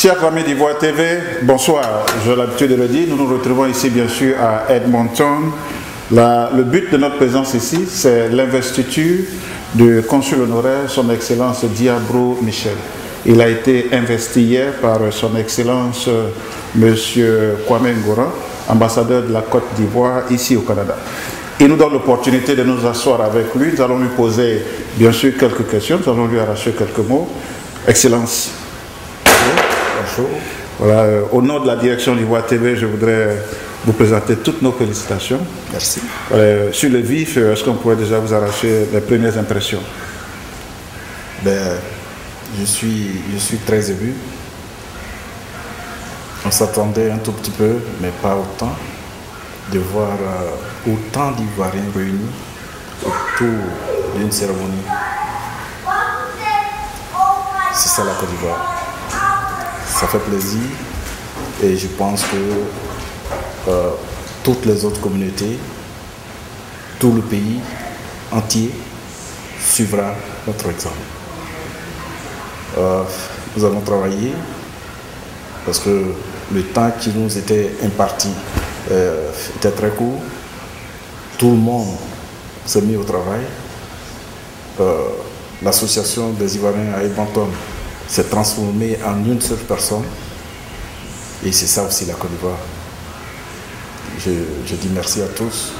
Chers amis d'Ivoire TV, bonsoir. J'ai l'habitude de le dire, nous nous retrouvons ici bien sûr à Edmonton. Le but de notre présence ici, c'est l'investiture du consul honoraire, son Excellence Diabro Michel. Il a été investi hier par son Excellence M. Kwame Ngora, ambassadeur de la Côte d'Ivoire ici au Canada. Il nous donne l'opportunité de nous asseoir avec lui. Nous allons lui poser bien sûr quelques questions, nous allons lui arracher quelques mots. Excellence. Bonjour. Voilà, au nom de la direction d'Ivoire TV, je voudrais vous présenter toutes nos félicitations. Merci. Sur le vif, est-ce qu'on pourrait déjà vous arracher les premières impressions? Je suis très ému. On s'attendait un tout petit peu, mais pas autant, de voir autant d'Ivoiriens réunis autour d'une cérémonie. C'est ça la Côte d'Ivoire. Ça fait plaisir et je pense que toutes les autres communautés, tout le pays entier suivra notre exemple. Nous avons travaillé parce que le temps qui nous était imparti était très court. Tout le monde s'est mis au travail. L'association des Ivoiriens à Edmonton s'est transformée en une seule personne. Et c'est ça aussi la Côte d'Ivoire. Je dis merci à tous.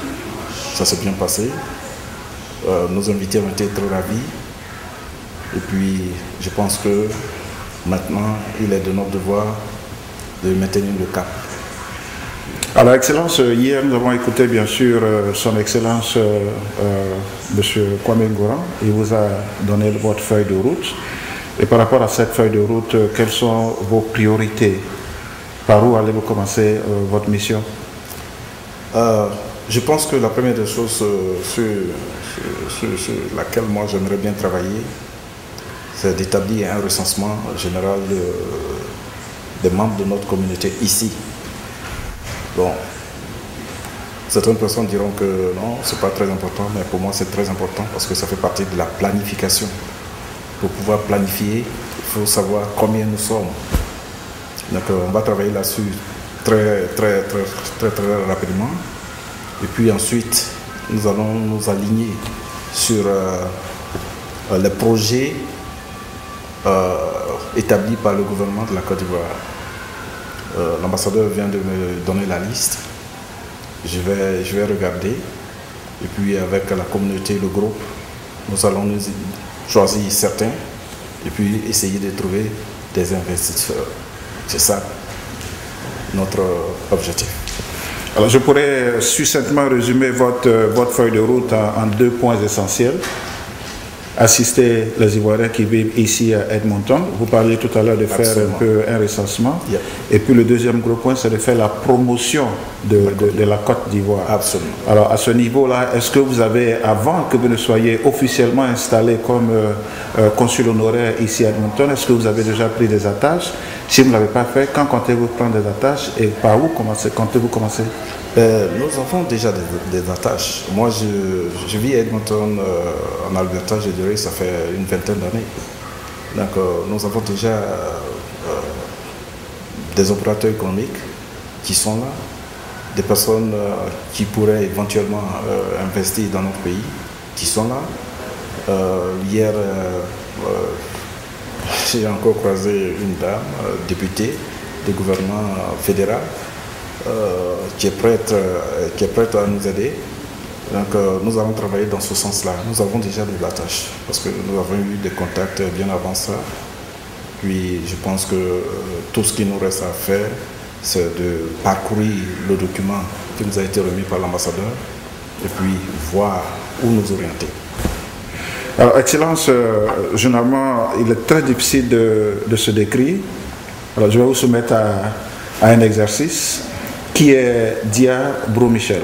Ça s'est bien passé. Nos invités ont été très ravis. Et puis, je pense que maintenant, il est de notre devoir de maintenir le cap. Alors, Excellence, hier, nous avons écouté bien sûr son Excellence M. Kwame Ngora. Il vous a donné votre feuille de route. Et par rapport à cette feuille de route, quelles sont vos priorités? Par où allez-vous commencer votre mission? Je pense que la première des choses sur laquelle moi j'aimerais bien travailler, c'est d'établir un recensement général des membres de notre communauté ici. Bon, certaines personnes diront que non, c'est pas très important, mais pour moi c'est très important parce que ça fait partie de la planification. Pour pouvoir planifier, il faut savoir combien nous sommes. Donc on va travailler là-dessus très rapidement. Et puis ensuite, nous allons nous aligner sur les projets établis par le gouvernement de la Côte d'Ivoire. L'ambassadeur vient de me donner la liste. Je vais regarder. Et puis avec la communauté, le groupe, nous allons nous choisir certains et puis essayer de trouver des investisseurs. C'est ça notre objectif. Alors je pourrais succinctement résumer votre feuille de route en deux points essentiels. Assister les Ivoiriens qui vivent ici à Edmonton. Vous parliez tout à l'heure de faire un peu un recensement. Yeah. Et puis le deuxième gros point, c'est de faire la promotion de la Côte d'Ivoire. Absolument. Alors à ce niveau-là, est-ce que vous avez, avant que vous ne soyez officiellement installé comme consul honoraire ici à Edmonton, est-ce que vous avez déjà pris des attaches? Si vous ne l'avez pas fait, quand comptez-vous prendre des attaches et par où comptez-vous commencer? Nous avons déjà des attaches. Moi, je vis à Edmonton, en Alberta, je dirais, ça fait une vingtaine d'années. Donc, nous avons déjà des opérateurs économiques qui sont là, des personnes qui pourraient éventuellement investir dans notre pays, qui sont là. Hier, j'ai encore croisé une dame, députée du gouvernement fédéral, qui est prête à nous aider. Donc nous allons travailler dans ce sens-là. Nous avons déjà des attaches parce que nous avons eu des contacts bien avant ça. Puis je pense que tout ce qui nous reste à faire, c'est de parcourir le document qui nous a été remis par l'ambassadeur et puis voir où nous orienter. Alors, Excellence, généralement, il est très difficile de se décrire. Alors, je vais vous soumettre à un exercice. Qui est Diabro Michel?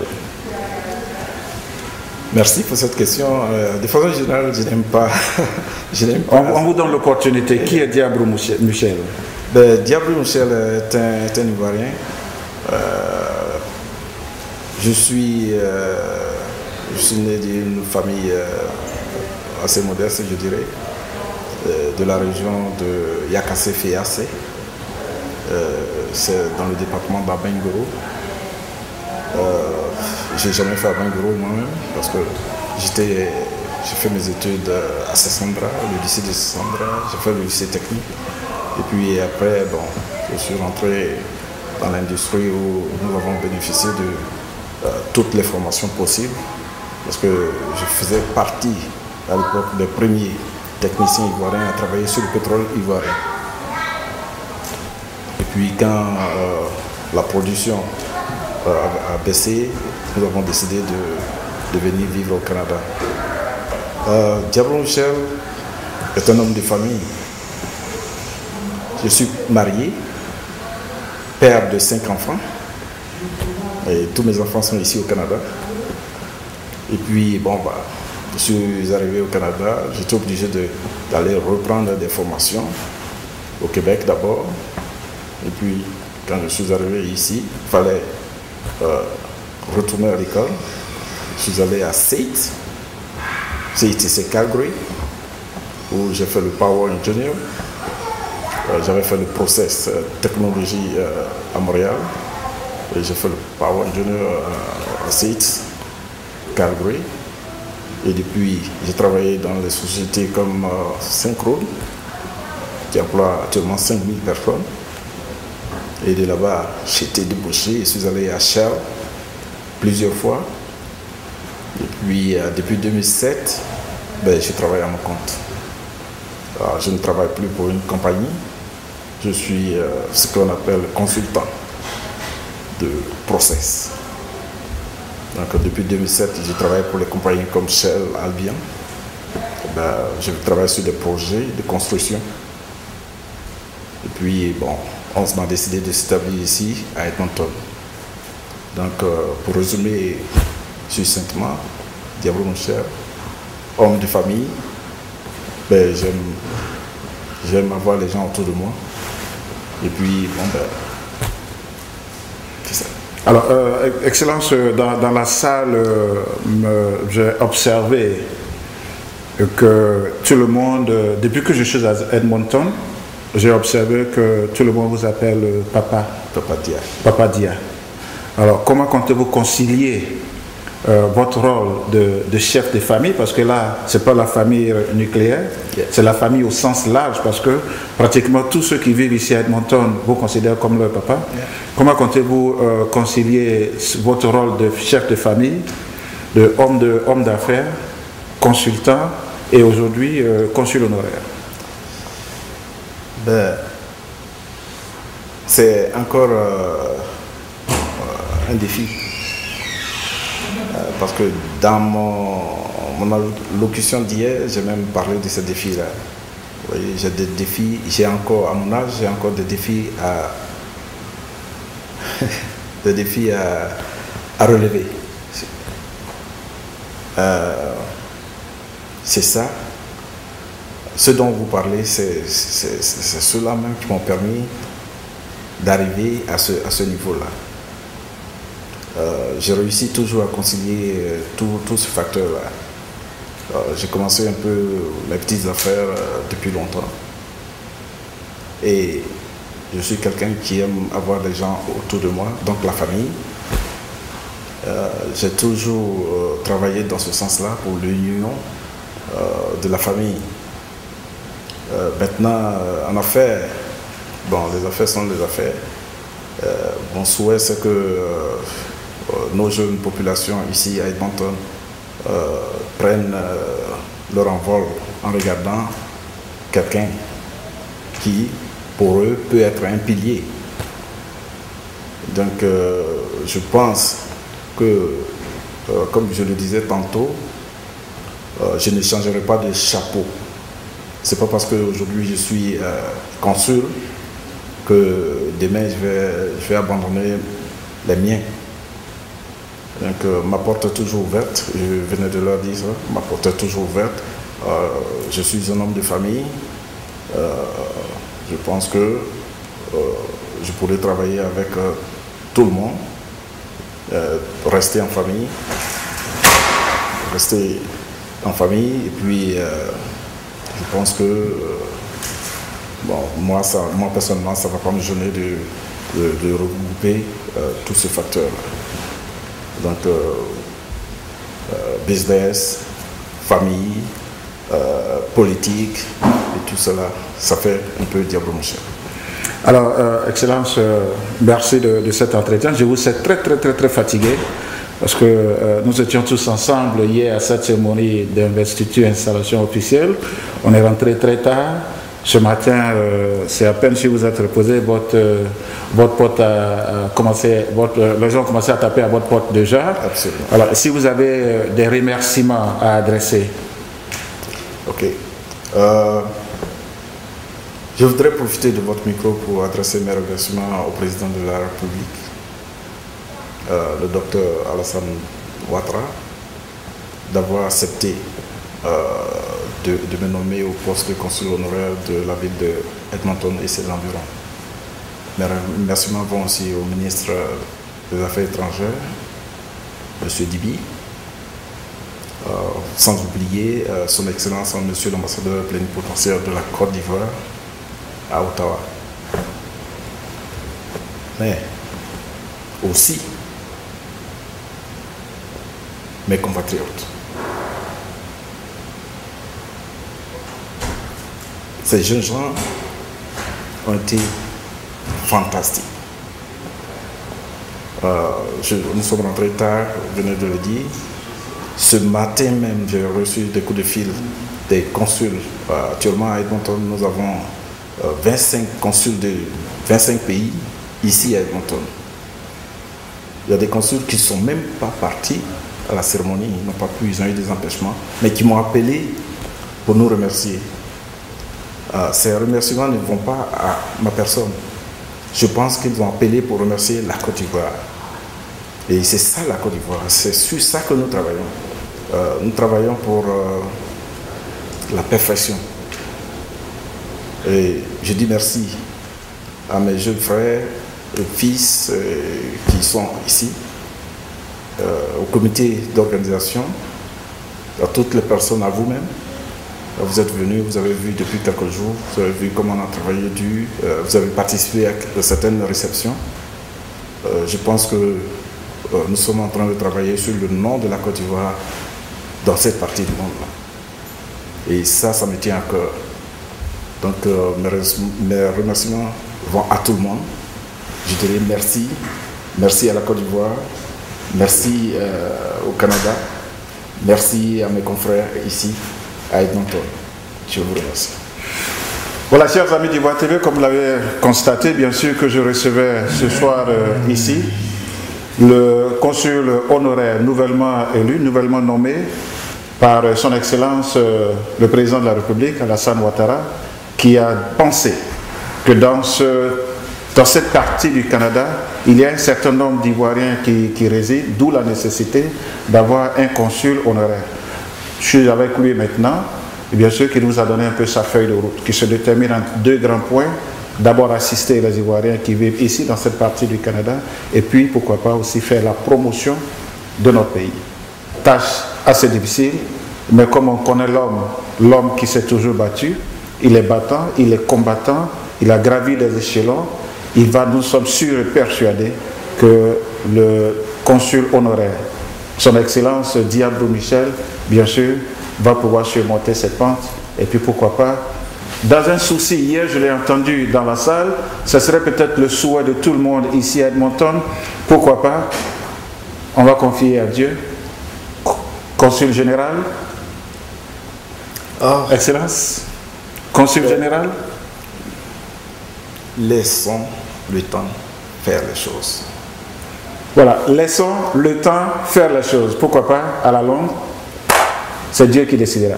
Merci pour cette question. De façon générale, je n'aime pas. On vous donne l'opportunité. Qui est Diabro Michel? Diabro Michel est un Ivoirien. Je suis né d'une famille assez modeste, je dirais, de la région de Yakassé-Feyasé. c'est dans le département d'Abengoro. J'ai jamais fait Abengoro moi-même parce que j'ai fait mes études à Sassandra, le lycée de Sassandra, j'ai fait le lycée technique. Et puis après, bon, je suis rentré dans l'industrie où nous avons bénéficié de toutes les formations possibles parce que je faisais partie à l'époque des premiers techniciens ivoiriens à travailler sur le pétrole ivoirien. Et puis quand la production a baissé, nous avons décidé de venir vivre au Canada. Diablo Michel est un homme de famille. Je suis marié, père de 5 enfants, et tous mes enfants sont ici au Canada. Et puis, bon, je suis arrivé au Canada, j'étais obligé d'aller reprendre des formations au Québec d'abord. Et puis, quand je suis arrivé ici, il fallait retourner à l'école. Je suis allé à CIT, c'est Calgary, où j'ai fait le Power Engineer. J'avais fait le process technologie à Montréal. Et j'ai fait le Power Engineer à CIT, Calgary. Et depuis, j'ai travaillé dans des sociétés comme Synchrone, qui emploie actuellement 5000 personnes. Et de là-bas, j'ai été débauché. Je suis allé à Shell plusieurs fois. Et puis, depuis 2007, je travaille à mon compte. Alors, je ne travaille plus pour une compagnie. Je suis ce qu'on appelle consultant de process. Donc, depuis 2007, je travaille pour les compagnies comme Shell, Albion. Je travaille sur des projets de construction. Et puis, bon, on a décidé de s'établir ici, à Edmonton. Donc, pour résumer succinctement, Diablo Michel, homme de famille, j'aime avoir les gens autour de moi. Et puis, c'est ça. Alors, Excellence, dans la salle, j'ai observé que tout le monde, depuis que je suis à Edmonton, j'ai observé que tout le monde vous appelle Papa. Papa Dia. Papa Dia. Alors, comment comptez-vous concilier votre rôle de chef de famille, parce que là, ce n'est pas la famille nucléaire, c'est la famille au sens large, parce que pratiquement tous ceux qui vivent ici à Edmonton vous considèrent comme leur papa. Comment comptez-vous concilier votre rôle de chef de famille, de homme d'affaires, consultant et aujourd'hui consul honoraire? C'est encore un défi. Parce que dans mon allocution d'hier, j'ai même parlé de ces défis-là. Vous voyez, j'ai des défis, j'ai encore, à mon âge, j'ai encore des défis à relever. C'est ça. Ce dont vous parlez, c'est ceux-là même qui m'ont permis d'arriver à ce niveau-là. J'ai réussi toujours à concilier tous ces facteurs-là. J'ai commencé un peu mes petites affaires depuis longtemps. Et je suis quelqu'un qui aime avoir des gens autour de moi, donc la famille. J'ai toujours travaillé dans ce sens-là pour l'union de la famille. Maintenant, en affaires, les affaires sont des affaires. Mon souhait, c'est que nos jeunes populations ici à Edmonton prennent leur envol en regardant quelqu'un qui, pour eux, peut être un pilier. Donc, je pense que, comme je le disais tantôt, je ne changerai pas de chapeau. C'est pas parce qu'aujourd'hui je suis consul que demain je vais abandonner les miens. Donc ma porte est toujours ouverte, je venais de leur dire ça, ma porte est toujours ouverte. Je suis un homme de famille. Je pense que je pourrais travailler avec tout le monde, rester en famille, et puis je pense que bon, moi personnellement, ça ne va pas me gêner de regrouper tous ces facteurs. Donc, business, famille, politique, et tout cela, ça fait un peu diablement cher. Alors, Excellence, merci de cet entretien. Je vous sais très fatigué parce que nous étions tous ensemble hier à cette cérémonie d'investiture et installation officielle. On est rentré très tard. Ce matin, c'est à peine si vous êtes reposé, votre porte a commencé, les gens ont commencé à taper à votre porte déjà. Absolument. Alors, si vous avez des remerciements à adresser. Ok. Je voudrais profiter de votre micro pour adresser mes remerciements au président de la République, le docteur Alassane Ouattara, d'avoir accepté de me nommer au poste de consul honoraire de la ville de Edmonton et ses environs. Mes remerciements vont aussi au ministre des Affaires étrangères, M. Dibi, sans oublier son Excellence, M. l'ambassadeur plénipotentiaire de la Côte d'Ivoire à Ottawa. Mais aussi mes compatriotes. Ces jeunes gens ont été fantastiques. Nous sommes rentrés tard, vous venez de le dire. Ce matin même, j'ai reçu des coups de fil des consuls. Actuellement à Edmonton, nous avons 25 consuls de 25 pays ici à Edmonton. Il y a des consuls qui ne sont même pas partis à la cérémonie, ils n'ont pas pu, ils ont eu des empêchements, mais qui m'ont appelé pour nous remercier. Ces remerciements ne vont pas à ma personne. Je pense qu'ils vont appeler pour remercier la Côte d'Ivoire. Et c'est ça la Côte d'Ivoire, c'est sur ça que nous travaillons. Nous travaillons pour la perfection. Et je dis merci à mes jeunes frères et fils qui sont ici, au comité d'organisation, à toutes les personnes, à vous-même. Vous êtes venus, vous avez vu depuis quelques jours, vous avez vu comment on a travaillé dur, vous avez participé à certaines réceptions. Je pense que nous sommes en train de travailler sur le nom de la Côte d'Ivoire dans cette partie du monde-là. Et ça me tient à cœur. Donc mes remerciements vont à tout le monde. Je dirais merci. Merci à la Côte d'Ivoire. Merci au Canada. Merci à mes confrères ici à Edmonton. Je vous remercie. Voilà, chers amis d'Ivoire TV, comme vous l'avez constaté, bien sûr que je recevais ce soir ici le consul honoraire nouvellement élu, nouvellement nommé par son Excellence le Président de la République, Alassane Ouattara, qui a pensé que dans cette partie du Canada, il y a un certain nombre d'Ivoiriens qui résident, d'où la nécessité d'avoir un consul honoraire. Je suis avec lui maintenant, et bien sûr qu'il nous a donné un peu sa feuille de route, qui se détermine en deux grands points. D'abord assister les Ivoiriens qui vivent ici, dans cette partie du Canada, et puis pourquoi pas aussi faire la promotion de notre pays. Tâche assez difficile, mais comme on connaît l'homme qui s'est toujours battu, il est battant, il est combattant, il a gravi des échelons, nous sommes sûrs et persuadés que le consul honoraire, son Excellence Diabrou Michel, bien sûr, va pouvoir surmonter cette pente. Et puis pourquoi pas, dans un souci, hier je l'ai entendu dans la salle, ce serait peut-être le souhait de tout le monde ici à Edmonton, pourquoi pas, on va confier à Dieu, consul général, Excellence, consul général. Laissons le temps faire les choses. Voilà, laissons le temps faire les choses. Pourquoi pas, à la longue, c'est Dieu qui décidera.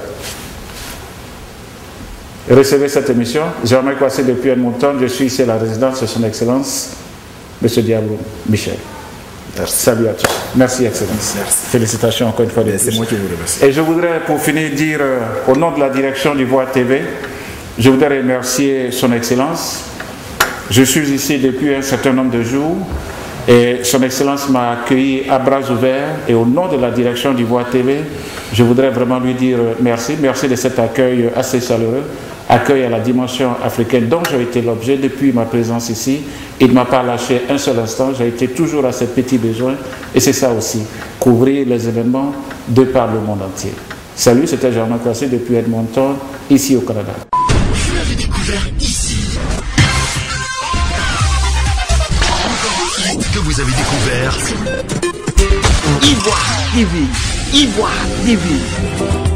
Recevez cette émission. Jean-Marc Kouassi depuis Edmonton. Je suis ici à la résidence de son Excellence, M. Diabrou Michel. Merci. Salut à tous. Merci, Excellence. Merci. Félicitations encore une fois. C'est moi qui vous remercie. Et je voudrais, pour finir, dire au nom de la direction d'Ivoire TV, je voudrais remercier son Excellence. Je suis ici depuis un certain nombre de jours et son Excellence m'a accueilli à bras ouverts, et au nom de la direction d'Ivoire TV, je voudrais vraiment lui dire merci. Merci de cet accueil assez chaleureux accueil à la dimension africaine dont j'ai été l'objet depuis ma présence ici. Il ne m'a pas lâché un seul instant, j'ai été toujours à ces petits besoins et c'est ça aussi, couvrir les événements de par le monde entier. Salut, c'était Germain Cassé depuis Edmonton, ici au Canada. Vous l'avez découvert ici. Que vous avez découvert Ivoire TV. Ivoire TV.